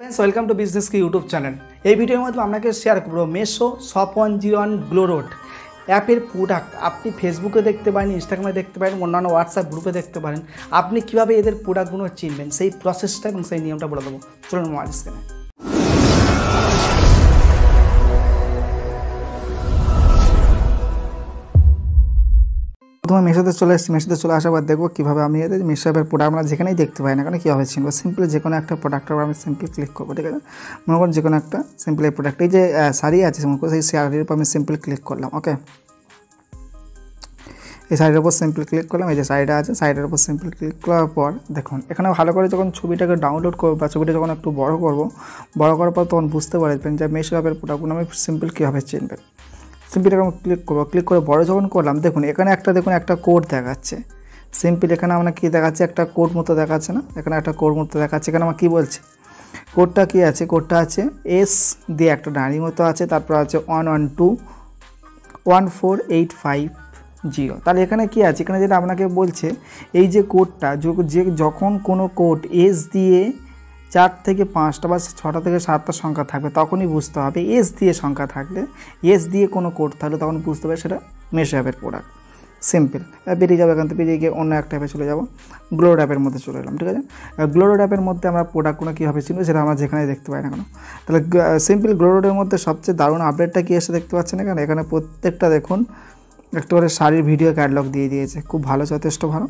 Friends welcome to business की YouTube channel. এই ভিডিওর মধ্যে আপনাকে শেয়ার করব মেশো শপ 101 গ্লো রোড অ্যাপের প্রোডাক্ট আপনি ফেসবুকে দেখতে পারেন, ইনস্টাগ্রামে দেখতে পারেন, অন্যান্য হোয়াটসঅ্যাপ গ্রুপে দেখতে পারেন। আপনি কিভাবে এদের প্রোডাক্টগুলো চিনবেন সেই প্রসেসটা এবং সেই নিয়মটা বলে দেবো। চলুন মোবাইল স্ক্রিনে। প্রথমে মেশোতে চলে এসেছি। মেশোতে চলে আসার পর দেখবো কীভাবে আমি এদের মেশো অ্যাপের প্রোডাক্ট আমরা যেখানেই দেখতে পাই না কেন কীভাবে চিনবো। সিম্পলি যে কোনো একটা প্রোডাক্টের উপর আমি সিম্পলি ক্লিক করবো, ঠিক আছে। মনে করুন যে কোনো একটা সিম্পল এই প্রোডাক্ট, এই যে শাড়ি আছে মনে করুন সেই শাড়ির উপর আমি সিম্পলি ক্লিক করলাম। ওকে, এই শাড়ির উপর সিম্পলি ক্লিক করলাম। এই যে শাড়িটা আছে শাড়িটার উপর সিম্পলি ক্লিক করার পর দেখুন এখানে ভালো করে যখন ছবিটাকে ডাউনলোড করবো বা ছবিটা যখন একটু বড় করবো, বড় করার পর তখন বুঝতে পারবেন যে মেশো অ্যাপের প্রোডাক্টগুলো আমি সিম্পল কীভাবে চিনবেন। সিম্পল এরকম ক্লিক করবো, ক্লিক করে বড় যখন করলাম দেখুন এখানে একটা কোড দেখাচ্ছে। সিম্পল এখানে আমরা কী দেখাচ্ছে, একটা কোড মতো দেখাচ্ছে না, এখানে একটা কোড মতো দেখাচ্ছে। এখানে আমার কী বলছে, কোডটা কী আছে, কোডটা আছে এস দিয়ে একটা ডাঁড়ি মতো আছে, তারপর আছে 112-14850। তাহলে এখানে কী আছে, এখানে যেটা আপনাকে বলছে এই যে কোডটা যখন কোনো কোড এস দিয়ে 4 থেকে 5টা বা 6টা থেকে 7টা সংখ্যা থাকবে তখনই বুঝতে হবে। এস দিয়ে সংখ্যা থাকলে, এস দিয়ে কোনো কোড থাকলে তখন বুঝতে হবে সেটা মেশো অ্যাপের প্রোডাক্ট। সিম্পল বেরিয়ে যাবো এখান থেকে, বেরিয়ে গিয়ে অন্য একটা অ্যাপে চলে যাবো। গ্লো অ্যাপের মধ্যে চলে এলাম, ঠিক আছে। গ্লো অ্যাপের মধ্যে আমরা প্রোডাক্টগুলো কীভাবে চিনবো সেটা আমরা যেখানে দেখতে পাই না কেন। তাহলে সিম্পল গ্লো রোডের মধ্যে সবচেয়ে দারুণ আপডেটটা কী এসে দেখতে পাচ্ছেন এখানে। এখানে প্রত্যেকটা দেখুন একটা করে শাড়ির ভিডিও ক্যাটালগ দিয়ে দিয়েছে, খুব ভালো, যথেষ্ট ভালো।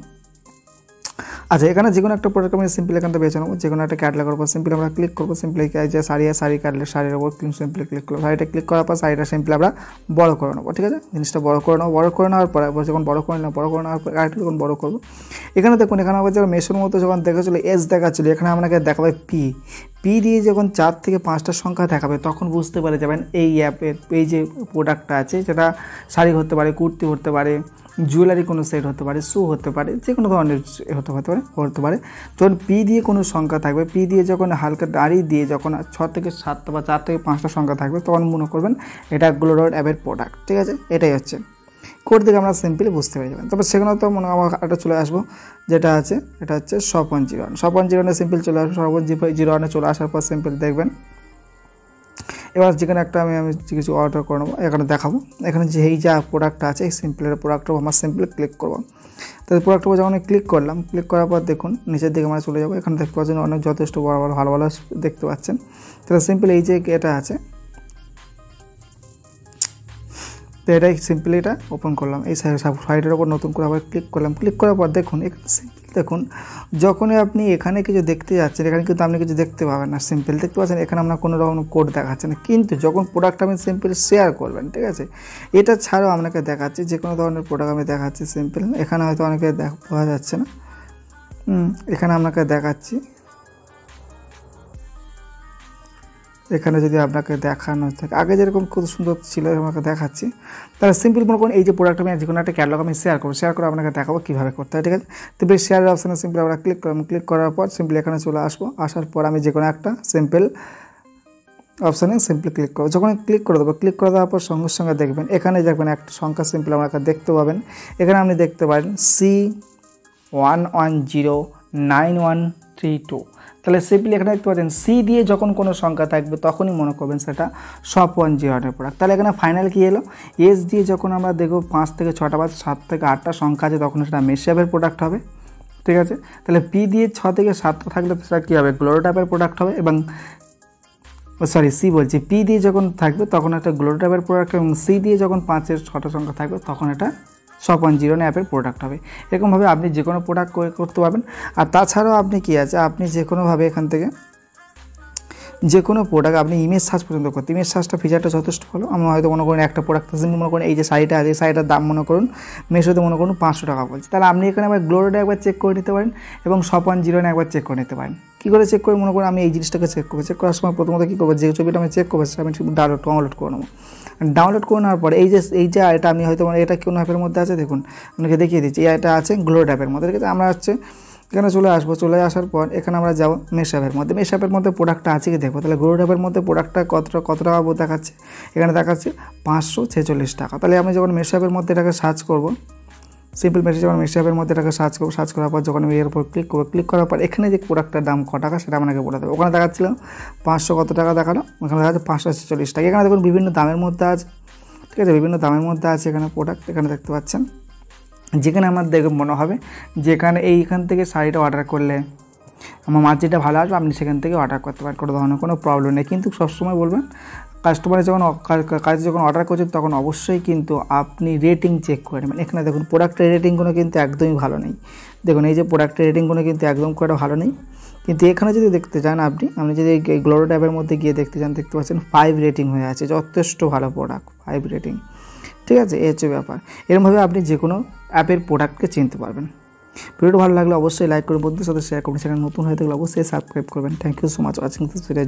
আচ্ছা, এখানে যে কোনো একটা প্রোডাক্ট আমি সিম্পল এখান থেকে বেছে নেবো। যে কোনো একটা ক্যাটালগের উপর সিম্পলি আমরা ক্লিক করবো। সিম্পলি যে শাড়ি কাটলে শাড়ির উপর সিম্পলি ক্লিক করবো। শাড়িটা ক্লিক করার পর শাড়িটা সিম্পলি আমরা বড় করে নেবো, ঠিক আছে। জিনিসটা বড় করে নেবো। বড় করে নেওয়ার পরে যখন বড় করে নেওয়ার পর আরেকটু যখন বড় করবো, এখানে দেখুন এখানে আবার যখন মেশোর মতো যখন দেখাচ্ছিলো এস দেখাচ্ছিলো, এখানে আপনাকে দেখাবে পি দিয়ে যখন 4 থেকে 5টা সংখ্যা দেখাবে তখন বুঝতে পারে যাবেন এই অ্যাপের এই যে প্রোডাক্টটা আছে সেটা শাড়ি হতে পারে, কুর্তি হতে পারে, জুয়েলারি কোনো সেট হতে পারে, শু হতে পারে, যে কোনো ধরনের হতে পারে। যখন পি দিয়ে কোনো সংখ্যা থাকবে, পি দিয়ে যখন হালকা দাঁড়ি দিয়ে যখন 6 থেকে 7টা বা 4 থেকে 5টা সংখ্যা থাকবে তখন মনে করবেন এটা গ্লো অ্যাপের প্রোডাক্ট, ঠিক আছে। এটাই হচ্ছে কোড থেকে আমরা সিম্পলি বুঝতে পেরে যাবেন। তারপর সেখানে তো মনে আমার একটা চলে আসবো, যেটা আছে এটা হচ্ছে শপ 101 সিম্পল চলে আসবো। শপ 101 চলে আসার পর সিম্পল দেখবেন এবার যেখানে একটা আমি কিছু অর্ডার করে নেবো, এখানে দেখাবো। এখানে যে এই যা প্রোডাক্টটা আছে এই সিম্পলের প্রোডাক্টটা আমার সিম্পলি ক্লিক করবো। তাহলে প্রোডাক্টের উপর যখন ক্লিক করলাম, ক্লিক করার পর দেখুন নিচের দিকে আমরা চলে যাবো। এখানে দেখতে পাচ্ছেন অনেক যথেষ্ট বড় ভালো দেখতে পাচ্ছেন। তাহলে সিম্পল এই যে এটা আছে, তো এটাই সিম্পলি এটা ওপেন করলাম। এই সাইডের ওপর নতুন করে আবার ক্লিক করলাম। ক্লিক করার পর দেখুন এখানে সিম্পল দেখুন যখনই আপনি এখানে কিছু দেখতে যাচ্ছেন এখানে কিন্তু আপনি কিছু দেখতে পাবেন না। সিম্পল দেখতে পাচ্ছেন এখানে আপনার কোনো রকম কোড দেখাচ্ছে না, কিন্তু যখন প্রোডাক্ট আপনি সিম্পল শেয়ার করবেন, ঠিক আছে, এটা ছাড়াও আপনাকে দেখাচ্ছে যে কোনো ধরনের প্রোডাক্ট আমি দেখাচ্ছি সিম্পল। এখানে হয়তো অনেকে পাওয়া যাচ্ছে না, এখানে আপনাকে দেখাচ্ছি। এখানে যদি আপনাকে দেখানো থাকে আগে যেরকম খুব সুন্দর ছিল আমাকে দেখাচ্ছি। তাহলে সিম্পল মনে করুন এই যে প্রোডাক্ট আমি যে কোনো একটা ক্যাটালগ আমি শেয়ার করে আপনাকে দেখাবো কীভাবে করতে হয়, ঠিক আছে। তো বেশ শেয়ারের অপশানে সিম্পল আমরা ক্লিক করলাম। ক্লিক করার পর সিম্পল এখানে চলে আসবো। আসার পর আমি যে কোনো একটা সিম্পল অপশানে সিম্পলি ক্লিক করবো। যখন ক্লিক করে দেবো, ক্লিক করে দেওয়ার পর সঙ্গে সঙ্গে দেখবেন এখানে দেখবেন একটা সংখ্যা সিম্পল আপনাকে দেখতে পাবেন। এখানে আপনি দেখতে পারেন C11093132। তাহলে সিম্পলি এখানে দেখতে পাচ্ছেন সি দিয়ে যখন কোনো সংখ্যা থাকবে তখনই মনে করবেন সেটা শপ 101 প্রোডাক্ট। তাহলে এখানে ফাইনাল কী এলো, এস দিয়ে যখন আমরা দেখব 5 থেকে 6টা বা 7 থেকে 8টা সংখ্যা আছে তখন সেটা মেশো অ্যাপের প্রোডাক্ট হবে, ঠিক আছে। তাহলে পি দিয়ে 6 থেকে 7টা থাকলে সেটা কী হবে, গ্লো অ্যাপের প্রোডাক্ট হবে। এবং পি দিয়ে যখন থাকবে তখন একটা গ্লো অ্যাপের প্রোডাক্ট, এবং সি দিয়ে যখন 5 থেকে 6টা সংখ্যা থাকবে তখন এটা শপ 101 অ্যাপের প্রোডাক্ট হবে। এরকমভাবে আপনি যে কোনো প্রোডাক্ট করতে পারবেন। আর তাছাড়াও আপনি কী আছে, আপনি যে কোনোভাবে এখান থেকে যে কোনো প্রোডাক্ট আপনি ইমেজ সার্চ পর্যন্ত করতে, ইমেজ সার্চটা ফিচারটা যথেষ্ট ভালো। আমরা হয়তো মনে করেন একটা প্রোডাক্ট মনে করেন এই যে শাড়িটা আছে, এই শাড়িটার দাম মনে করুন মেশোতে মনে করুন 500 টাকা বলছে, তাহলে আপনি এখানে আবার গ্লো রোডে একবার চেক করে নিতে পারেন এবং শপ 101 একবার চেক করে নিতে পারেন। কী করে চেক করে, মনে করুন আমি এই জিনিসটাকে চেক করবো। চেক করার সময় প্রথমত কী করবো, যে ছবিটা আমি চেক করবো সেটা আমি ডাউনলোড করে নেবো। ডাউনলোড করে নেওয়ার পরে এই যে এটা আমি হয়তো এটা কোন অ্যাপের মধ্যে আছে দেখুন আপনাকে দেখিয়ে দিচ্ছি। এই এটা আছে গ্লো অ্যাপের মধ্যে, ঠিক আছে। আমরা হচ্ছে এখানে চলে আসবো। চলে আসার পর এখানে আমরা যাবো মেশো অ্যাপের মধ্যে। মেশো অ্যাপের মধ্যে প্রোডাক্টটা আছে কি দেখবো। তাহলে গ্লো অ্যাপের মধ্যে প্রোডাক্টটা কত টাকা দেখাচ্ছে, এখানে দেখাচ্ছে 546 টাকা। তাহলে আমি যখন মেশো অ্যাপের মধ্যে এটাকে সার্চ করবো সিম্পল মেসেজ যখন মিশো অ্যাপের মধ্যে এটাকে সার্চ করবো, সার্চ করার পর যখন আমি এর উপর ক্লিক করবো, ক্লিক করার পর এখানে যে প্রোডাক্টটার দাম ক টাকা সেটা আপনাকে বলে দেবে। ওখানে দেখাচ্ছিল 500 কত টাকা দেখালো, ওখানে দেখাচ্ছে 546 টাকা। এখানে দেখুন বিভিন্ন দামের মধ্যে আছে, ঠিক আছে, বিভিন্ন দামের মধ্যে আছে এখানে প্রোডাক্ট, এখানে দেখতে পাচ্ছেন। যেখানে আমার দেখে মনে হবে যেখানে এইখান থেকে শাড়িটা অর্ডার করলে আমার মার্জিনটা ভালো আসবে, আপনি সেখান থেকে অর্ডার করতে পারেন, কোনো ধরনের কোনো প্রবলেম নেই। কিন্তু সবসময় বলবেন কাস্টমারে যখন কাজ যখন অর্ডার করছেন তখন অবশ্যই কিন্তু আপনি রেটিং চেক করে নেবেন। এখানে দেখুন প্রোডাক্টের রেটিংগুলো কিন্তু একদমই ভালো নেই। দেখুন এই যে প্রোডাক্টের রেটিংগুলো কিন্তু একদম করে ভালো নেই। কিন্তু এখানে যদি দেখতে চান আপনি যদি গ্লোরো ট্যাবের মধ্যে গিয়ে দেখতে চান, দেখতে পাচ্ছেন 5 রেটিং হয়ে আছে, যথেষ্ট ভালো প্রোডাক্ট, 5 রেটিং, ঠিক আছে। এই হচ্ছে ব্যাপার। এরকমভাবে আপনি যে কোনো অ্যাপের প্রোডাক্টকে চিনতে পারবেন। ভিডিওটা ভালো লাগলে অবশ্যই লাইক করুন, বন্ধুদের সাথে শেয়ার করুন, সেখানে নতুন হয়ে থাকলে অবশ্যই সাবস্ক্রাইব করবেন। Thank you so much watching this video.